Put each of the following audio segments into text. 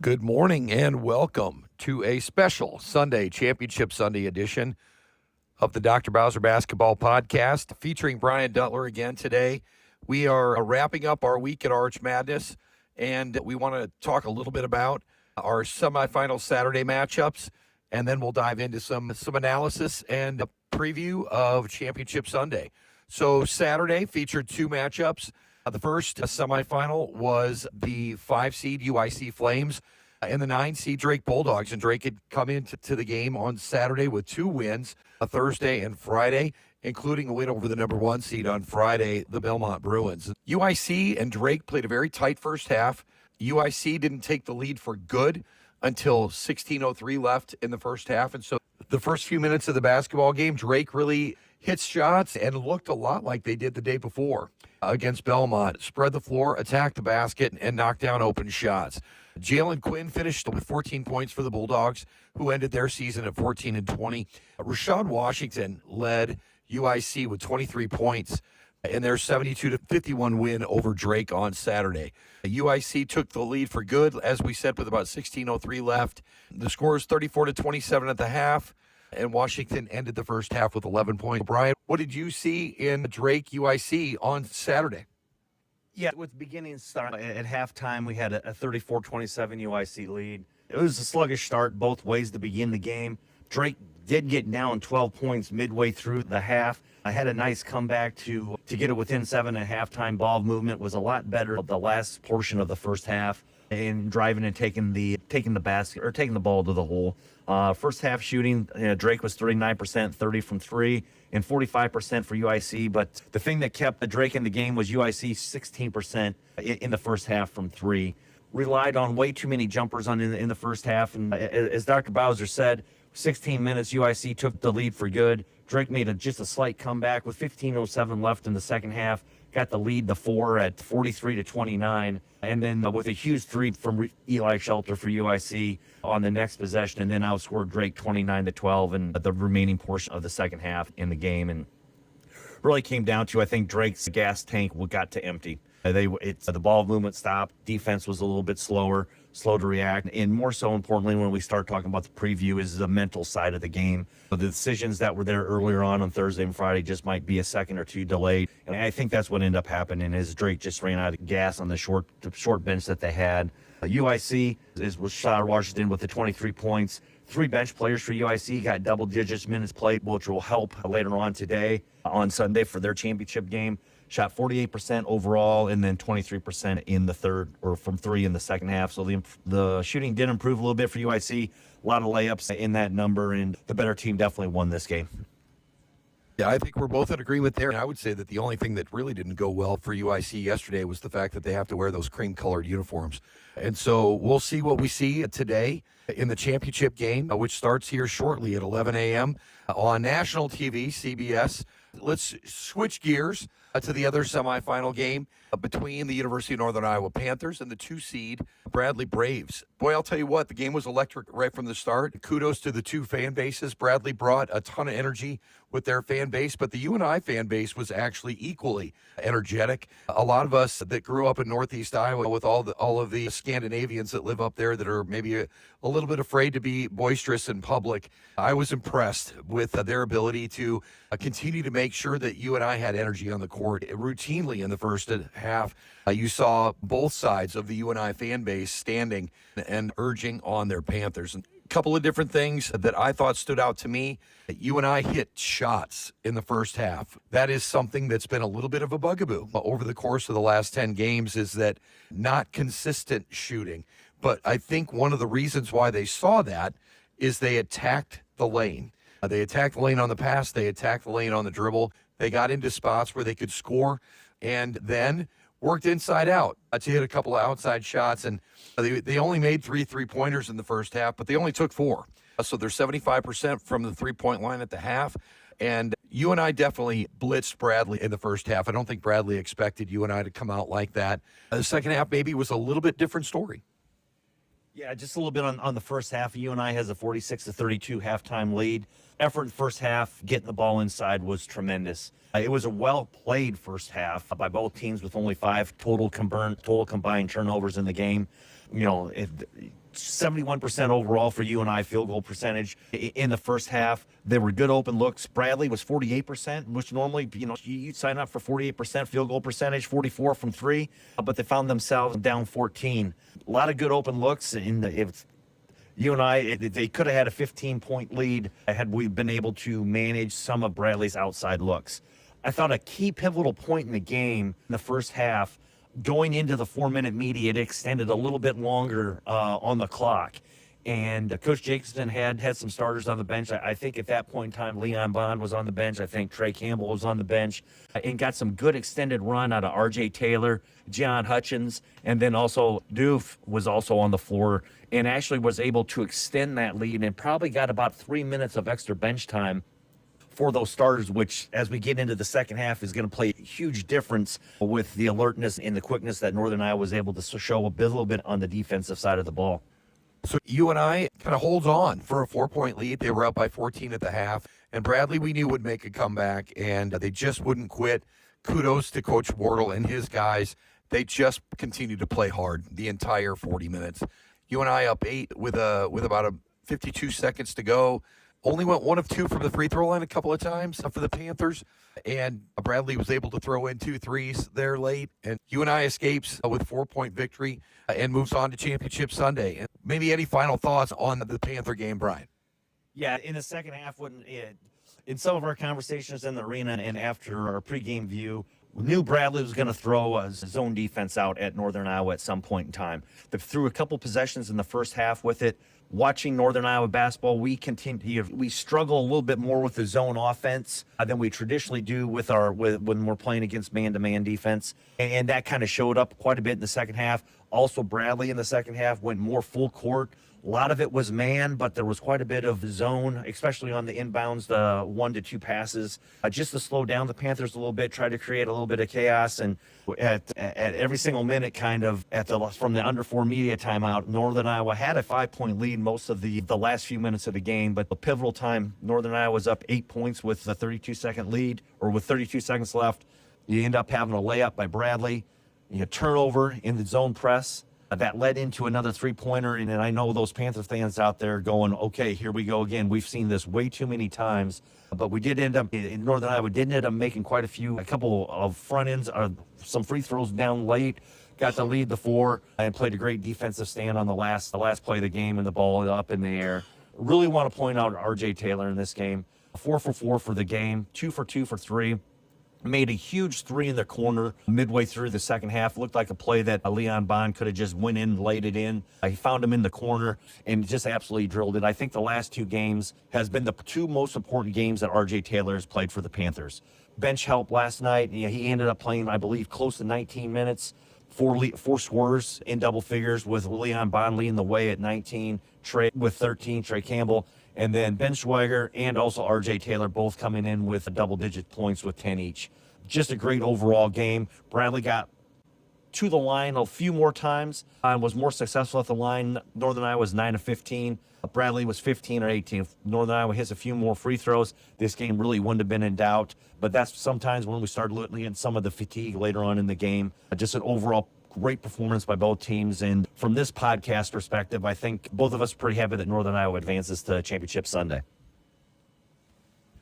Good morning and welcome to a special Sunday Championship Sunday edition of the Dr. Bowser Basketball Podcast featuring Brian Duttler again today. We are wrapping up our week at Arch Madness, and we want to talk a little bit about our semifinal Saturday matchups, and then we'll dive into some analysis and a preview of Championship Sunday. So Saturday featured two matchups. The first semifinal was the 5-seed UIC Flames and the 9-seed Drake Bulldogs. And Drake had come into the game on Saturday with two wins, a Thursday and Friday, including a win over the number 1 seed on Friday, the Belmont Bruins. UIC and Drake played a very tight first half. UIC didn't take the lead for good until 16:03 left in the first half. And so the first few minutes of the basketball game, Drake really hit shots and looked a lot like they did the day before against Belmont. Spread the floor, attacked the basket, and knocked down open shots. Jalen Quinn finished with 14 points for the Bulldogs, who ended their season at 14-20. Rashad Washington led UIC with 23 points in their 72-51 win over Drake on Saturday. UIC took the lead for good, as we said, with about 16:03 left. The score is 34-27 at the half, and Washington ended the first half with 11 points. Brian, what did you see in Drake UIC on Saturday? Yeah, with the beginning start at halftime, we had a 34-27 UIC lead. It was a sluggish start both ways to begin the game. Drake did get down 12 points midway through the half. I had a nice comeback to get it within 7 at halftime. Ball movement was a lot better the last portion of the first half, and driving and taking the basket or taking the ball to the hole. First half shooting, Drake was 39%, 30 from 3, and 45% for UIC. But the thing that kept Drake in the game was UIC 16% in the first half from 3. Relied on way too many jumpers in the first half, and as Dr. Bowser said, 16 minutes UIC took the lead for good. Drake made just a slight comeback with 15:07 left in the second half. Got the lead to 4 at 43-29, and then with a huge 3 from Eli Shelter for UIC on the next possession, and then outscored Drake 29-12 in the remaining portion of the second half in the game. And really came down to, I think, Drake's gas tank got to empty. The ball movement stopped. Defense was a little bit slow to react. And more so importantly, when we start talking about the preview, is the mental side of the game. The decisions that were there earlier on Thursday and Friday just might be a second or two delayed. And I think that's what ended up happening is Drake just ran out of gas on the short bench that they had. UIC was Rashad Washington with the 23 points. 3 bench players for UIC got double digits minutes played, which will help later on today on Sunday for their championship game. Shot 48% overall, and then 23% in the third, or from 3 in the second half. So the shooting did improve a little bit for UIC. A lot of layups in that number, and the better team definitely won this game. Yeah, I think we're both in agreement there. And I would say that the only thing that really didn't go well for UIC yesterday was the fact that they have to wear those cream-colored uniforms. And so we'll see what we see today in the championship game, which starts here shortly at 11 a.m. on national TV, CBS. Let's switch gears to the other semifinal game between the University of Northern Iowa Panthers and the 2-seed Bradley Braves. Boy, I'll tell you what, the game was electric right from the start. Kudos to the two fan bases. Bradley brought a ton of energy with their fan base, but the UNI fan base was actually equally energetic. A lot of us that grew up in Northeast Iowa with all of the Scandinavians that live up there that are maybe a little bit afraid to be boisterous in public, I was impressed with their ability to continue to make sure that UNI had energy on the court. Routinely in the first half, you saw both sides of the UNI fan base standing and urging on their Panthers. And a couple of different things that I thought stood out to me. UNI hit shots in the first half. That is something that's been a little bit of a bugaboo over the course of the last 10 games, is that not consistent shooting. But I think one of the reasons why they saw that is they attacked the lane. They attacked the lane on the pass. They attacked the lane on the dribble. They got into spots where they could score, and then worked inside out to hit a couple of outside shots. And they only made 3 3-pointers in the first half, but they only took 4. So they're 75% from the 3-point line at the half. And UNI definitely blitzed Bradley in the first half. I don't think Bradley expected UNI to come out like that. The second half maybe was a little bit different story. Yeah, just a little bit on the first half. UNI has a 46-32 halftime lead. Effort in the first half, getting the ball inside was tremendous. It was a well-played first half by both teams with only 5 total combined turnovers in the game. 71% overall for UNI field goal percentage in the first half. There were good open looks. Bradley was 48%, which normally, you'd sign up for 48% field goal percentage, 44 from three, but they found themselves down 14. A lot of good open looks. UNI, they could have had a 15-point lead had we been able to manage some of Bradley's outside looks. I thought a key pivotal point in the game in the first half, going into the 4-minute media, it extended a little bit longer on the clock. And Coach Jacobson had some starters on the bench. I think at that point in time, Leon Bond was on the bench. I think Trey Campbell was on the bench and got some good extended run out of R.J. Taylor, John Hutchins, and then also Doof was also on the floor and actually was able to extend that lead and probably got about 3 minutes of extra bench time for those starters, which as we get into the second half is going to play a huge difference with the alertness and the quickness that Northern Iowa was able to show a little bit on the defensive side of the ball. So UNI kind of holds on for a 4-point lead. They were up by 14 at the half, and Bradley we knew would make a comeback, and they just wouldn't quit. Kudos to Coach Wardle and his guys. They just continued to play hard the entire 40 minutes. UNI up 8 with about 52 seconds to go. Only went 1 of 2 from the free throw line a couple of times for the Panthers, and Bradley was able to throw in 2 threes there late, and UNI escapes with 4-point victory and moves on to Championship Sunday. And maybe any final thoughts on the Panther game, Brian? Yeah, in the second half, in some of our conversations in the arena and after our pregame view, we knew Bradley was going to throw a zone defense out at Northern Iowa at some point in time. They threw a couple possessions in the first half with it. Watching Northern Iowa basketball, we struggle a little bit more with the zone offense than we traditionally do when we're playing against man-to-man defense, and that kind of showed up quite a bit in the second half. Also, Bradley in the second half went more full court. A lot of it was man, but there was quite a bit of zone, especially on the inbounds, the 1 to 2 passes, just to slow down the Panthers a little bit, try to create a little bit of chaos. And at every single minute, from the under 4 media timeout, Northern Iowa had a 5-point lead most of the last few minutes of the game. But the pivotal time, Northern Iowa was up 8 points with a 32-second lead, or with 32 seconds left. You end up having a layup by Bradley. You turnover in the zone press. That led into another 3-pointer, and I know those Panther fans out there going, okay, here we go again. We've seen this way too many times, but we did end up, in Northern Iowa, did end up making a couple of front ends, some free throws down late, got to lead the 4, and played a great defensive stand on the last play of the game and the ball up in the air. Really want to point out R.J. Taylor in this game. 4 for 4 for the game, 2 for 2 for 3. Made a huge 3 in the corner midway through the second half. Looked like a play that Leon Bond could have just went in and laid it in. He found him in the corner and just absolutely drilled it. I think the last 2 games has been the 2 most important games that R.J. Taylor has played for the Panthers. Bench help last night. He ended up playing, I believe, close to 19 minutes. 4 scores in double figures with Leon Bond leading the way at 19, Trey with 13, Trey Campbell, and then Ben Schweiger and also R.J. Taylor both coming in with double-digit points with 10 each. Just a great overall game. Bradley got to the line a few more times and was more successful at the line. Northern Iowa was 9 of 15. Bradley was 15 or 18. If Northern Iowa hits a few more free throws, this game really wouldn't have been in doubt. But that's sometimes when we start looking at some of the fatigue later on in the game. Just an overall great performance by both teams. And from this podcast perspective, I think both of us are pretty happy that Northern Iowa advances to Championship Sunday.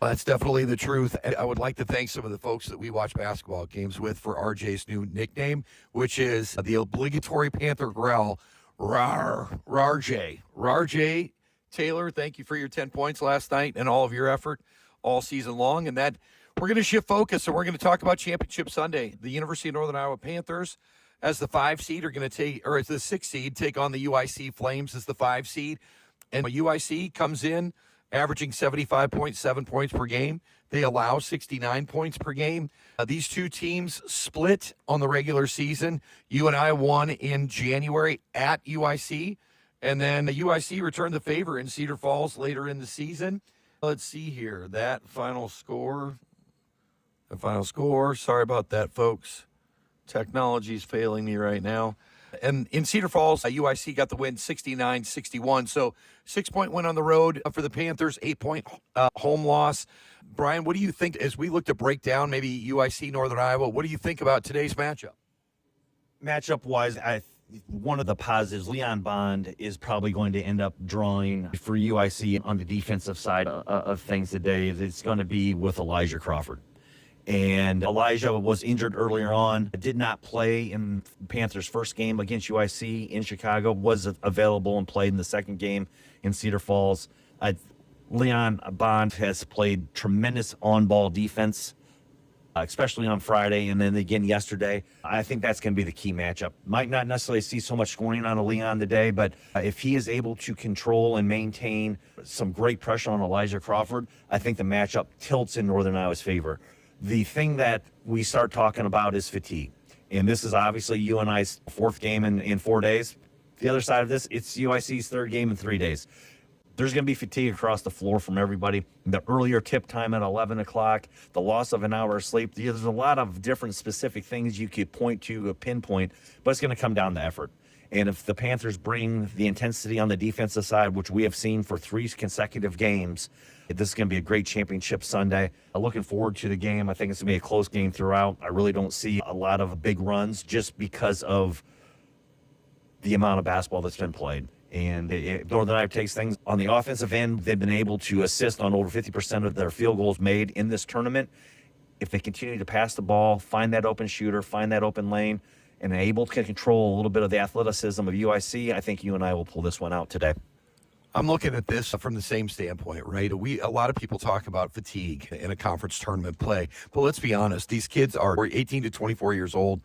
Well, that's definitely the truth. And I would like to thank some of the folks that we watch basketball games with for RJ's new nickname, which is the obligatory Panther growl, Rarj. Rarj Taylor, thank you for your 10 points last night and all of your effort all season long. And that we're going to shift focus and we're going to talk about Championship Sunday. The University of Northern Iowa Panthers, as the 5 seed, are going to as the 6 seed, take on the UIC Flames as the 5 seed. And UIC comes in averaging 75.7 points per game. They allow 69 points per game. These 2 teams split on the regular season. UNI won in January at UIC, and then the UIC returned the favor in Cedar Falls later in the season. Let's see here. That final score. Sorry about that, folks. Technology's failing me right now. And in Cedar Falls, UIC got the win 69-61. So 6-point win on the road for the Panthers, 8-point home loss. Brian, what do you think as we look to break down maybe UIC Northern Iowa? What do you think about today's matchup? Matchup-wise, one of the positives, Leon Bond is probably going to end up drawing for UIC on the defensive side of things today. It's going to be with Elijah Crawford. And Elijah was injured earlier on, did not play in Panthers' first game against UIC in Chicago, was available and played in the second game in Cedar Falls. Leon Bond has played tremendous on-ball defense, especially on Friday and then again yesterday. I think that's going to be the key matchup. Might not necessarily see so much scoring out of Leon today, but if he is able to control and maintain some great pressure on Elijah Crawford, I think the matchup tilts in Northern Iowa's favor. The thing that we start talking about is fatigue. And this is obviously UNI's fourth game in 4 days. The other side of this, it's UIC's third game in 3 days. There's going to be fatigue across the floor from everybody. The earlier tip time at 11 o'clock, the loss of an hour of sleep. There's a lot of different specific things you could point to, a pinpoint, but it's going to come down to effort. And if the Panthers bring the intensity on the defensive side, which we have seen for 3 consecutive games, this is going to be a great championship Sunday. I'm looking forward to the game. I think it's going to be a close game throughout. I really don't see a lot of big runs just because of the amount of basketball that's been played. And Northern Iowa takes things on the offensive end. They've been able to assist on over 50% of their field goals made in this tournament. If they continue to pass the ball, find that open shooter, find that open lane, and are able to control a little bit of the athleticism of UIC, I think UNI will pull this one out today. I'm looking at this from the same standpoint, right? A lot of people talk about fatigue in a conference tournament play, but let's be honest. These kids are 18 to 24 years old.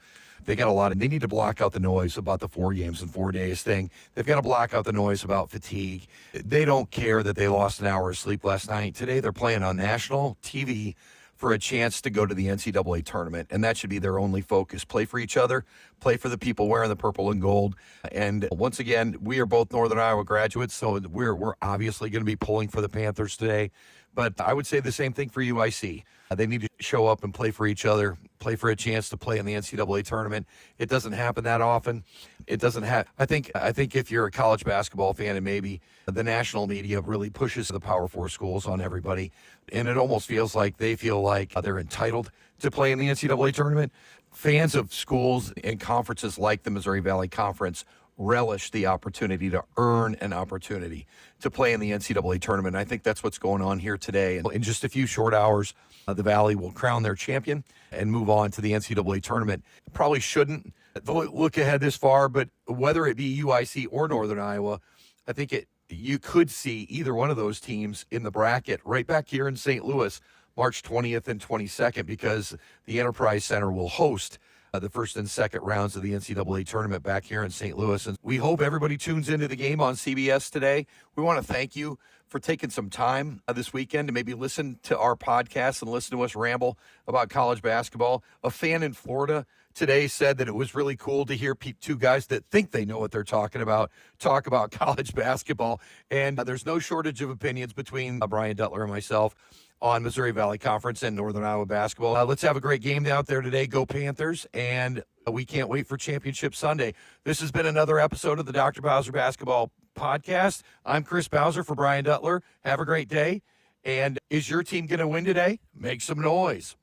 They got a lot they need to block out the noise about the 4 games in 4 days thing. They've got to block out the noise about fatigue. They don't care that they lost an hour of sleep last night. Today they're playing on national TV for a chance to go to the NCAA tournament, and that should be their only focus. Play for each other, play for the people wearing the purple and gold. And once again, we are both Northern Iowa graduates, so we're obviously going to be pulling for the Panthers today. But I would say the same thing for UIC. They need to show up and play for each other, play for a chance to play in the NCAA tournament. It doesn't happen that often. It doesn't have. I think if you're a college basketball fan, and maybe the national media really pushes the Power 4 schools on everybody, and it almost feels like they feel like they're entitled to play in the NCAA tournament. Fans of schools and conferences like the Missouri Valley Conference relish the opportunity to earn an opportunity to play in the NCAA tournament. I think that's what's going on here today. And in just a few short hours, the Valley will crown their champion and move on to the NCAA tournament. Probably shouldn't look ahead this far, but whether it be UIC or Northern Iowa, I think you could see either one of those teams in the bracket right back here in St. Louis, March 20th and 22nd, because the Enterprise Center will host the first and second rounds of the NCAA tournament back here in St. Louis. And we hope everybody tunes into the game on CBS today. We want to thank you for taking some time this weekend to maybe listen to our podcast and listen to us ramble about college basketball. A fan in Florida today said that it was really cool to hear two guys that think they know what they're talking about talk about college basketball. And there's no shortage of opinions between Brian Duttler and myself on Missouri Valley Conference and Northern Iowa basketball. Let's have a great game out there today. Go Panthers. And we can't wait for Championship Sunday. This has been another episode of the Dr. Bowser Basketball Podcast. I'm Chris Bowser for Brian Duttler. Have a great day. And is your team going to win today? Make some noise.